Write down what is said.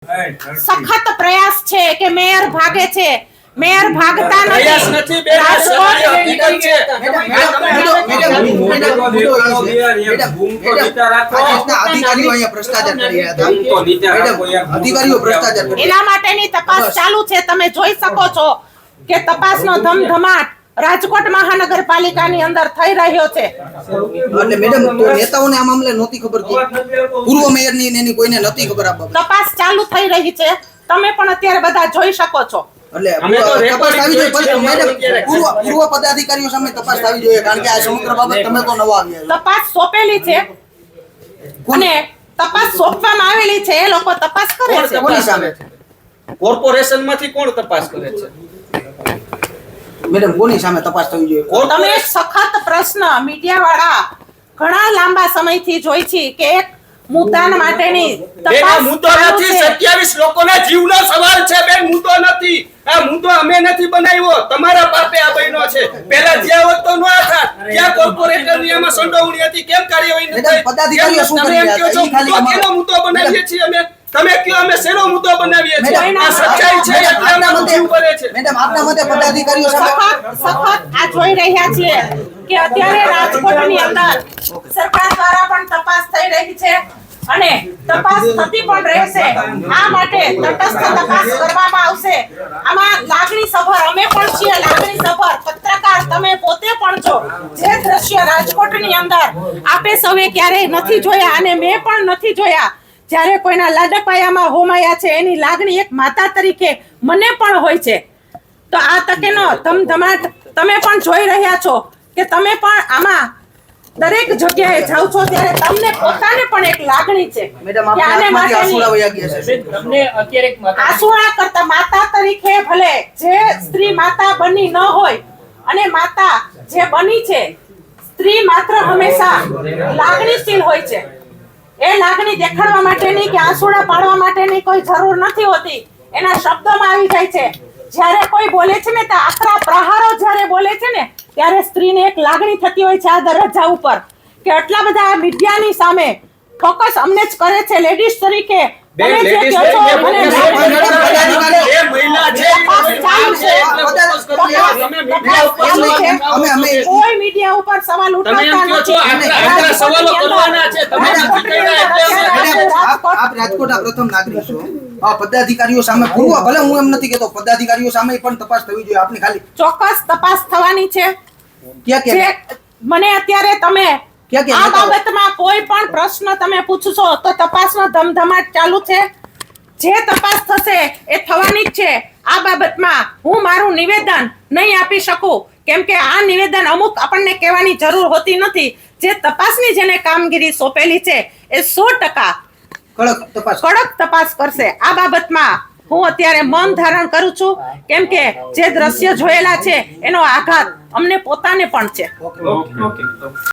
સખત પ્રયાસ છે કે મેયર ભાગે છે, મેયર ભાગતા પ્રયાસ નથી। નથી બેન, આ સત્ય હકીકત છે। એના માટેની તપાસ ચાલુ છે। તમે જોઈ શકો છો કે તપાસનો ધમધમાટ રાજકોટ મહાનગરપાલિકાની અંદર થઈ રહ્યો છે। એટલે મેડમ તો નેતાઓને આ મામલે નહોતી ખબર કે પૂર્વ મેયરની ને એની કોઈને નહોતી ખબર આ બાબત? તપાસ ચાલુ થઈ રહી છે, તમે પણ અત્યારે બધા જોઈ શકો છો। એટલે તપાસ થવી જોઈએ, પણ મેડમ પૂર્વ પદાધિકારીઓ સામે તપાસ થવી જોઈએ, કારણ કે આ સમગ્ર બાબત તમે તો નવા આવ્યા છો। તપાસ સોંપેલી છે અને તપાસ સોંપવામાં આવેલી છે, એ લોકો તપાસ કરે છે। કોની સામે? કોર્પોરેશનમાંથી કોણ તપાસ કરે છે? મેડમ કોની સામે તપાસ થવી જોઈએ? તમે એક સખત પ્રશ્ન મીડિયા વાળા ઘણા લાંબા સમયથી જોઈ છે કે એક મુદ્દા માટેની તપાસ મુદ્દો નથી, 27 લોકોના જીવનો સવાલ છે બેન, મુદ્દો નથી। આ મુદ્દો અમે નથી બનાવ્યો, તમારા બાપે આ બન્યો છે। પહેલા જ્યાં હોત તો ન હતા, ત્યાં કોર્પોરેટરની એમાં સંડોવણી હતી, કેમ કાર્યવાહી નથી? મેડમ પદાધિકારીઓ શું કરી રહ્યા હતા? કેનો મુદ્દો બનાવીએ છીએ અમે? તમે કયો અમે શેનો મુદ્દો બનાવીએ છીએ? આ સચ્ચાઈ છે એટલે અમે જીવ કરે છે। મેડમ આપના મતે પદાધિકારીઓ સામે સખત આ જોઈ રહ્યા છીએ કે અત્યારે રાજકોટની અંદર સરકાર દ્વારા પણ તપાસ થઈ રહી છે અને તપાસ થતી પણ રહેશે। આ માટે તટસ્થ તપાસ કરવામાં આવશે। આમાં લાગણી સભર અમે પણ છીએ, લાગણી સભર પત્રકાર તમે પોતે પણ છો। જે દ્રશ્ય રાજકોટની અંદર આપે સૌએ ક્યારેય નથી જોયા અને મેં પણ નથી જોયા, જ્યારે કોઈના લાડકવાયામાં હોમાયા છે, એની લાગણી એક માતા તરીકે મને પણ હોય છે। તો આ તકેનો ધમધમાટ તમે પણ જોઈ રહ્યા છો કે તમે પણ આમાં દરેક જગ્યાએ જાવ છો ત્યારે તમને પોતાને પણ એક લાગણી છે મેડમ કે આને આપના માટેની આંસુડા વયા ગયા છે। તમને અત્યારે એક માતા આંસુડા કરતા માતા તરીકે ભલે જે સ્ત્રી માતા બની ન હોય અને માતા જે બની છે, સ્ત્રી માત્ર હંમેશા લાગણીશીલ હોય છે। એ લાગણી દેખાડવા માટેની કે આંસુડા પાડવા માટેની કોઈ જરૂર નથી હોતી, એના શબ્દોમાં આવી જાય છે। જ્યારે કોઈ બોલે છે ને, તો આકરા પ્રહારો જ્યારે બોલે છે ને, ત્યારે સ્ત્રીને એક લાગણી થતી હોય છે આ દરજ્જા ઉપર કે આટલા બધા મીડિયાની સામે ફોકસ અમને જ કરે છે લેડીઝ તરીકે। તમે જે કહો છો મને એ મહિલા છે, કોઈ મીડિયા ઉપર સવાલ તમે એમ કહો છો આટલા સવાલો કરવાના છે, તમે નથી કર્યા એટલે આપ રાજકોટના પ્રથમ નાગરિક છો। આ પદાધિકારીઓ સામે પૂર્વ, ભલે હું એમ નથી કહેતો, પદાધિકારીઓ સામે પણ તપાસ થવી જોઈએ। આપની ખાલી ચોક્કસ તપાસ થવાની છે। ક્યાં મને અત્યારે તમે ક્યાં આ બાબતમાં કોઈ પણ પ્રશ્ન તમે પૂછશો તો તપાસનો ધમધમાટ ચાલુ છે। જે તપાસ થશે એ થવાની જ છે। આ બાબતમાં હું મારું નિવેદન નહીં આપી શકું, કેમ કે આ નિવેદન અમુક આપણને કહેવાની જરૂર હોતી નથી। જે તપાસની જેને કામગીરી સોંપેલી છે એ 100% કડક તપાસ કરશે। આ બાબતમાં હું અત્યારે મૌન ધારણ કરું છું, કેમ કે જે દ્રશ્ય જોયેલા છે એનો આઘાત અમને પોતાને પણ છે।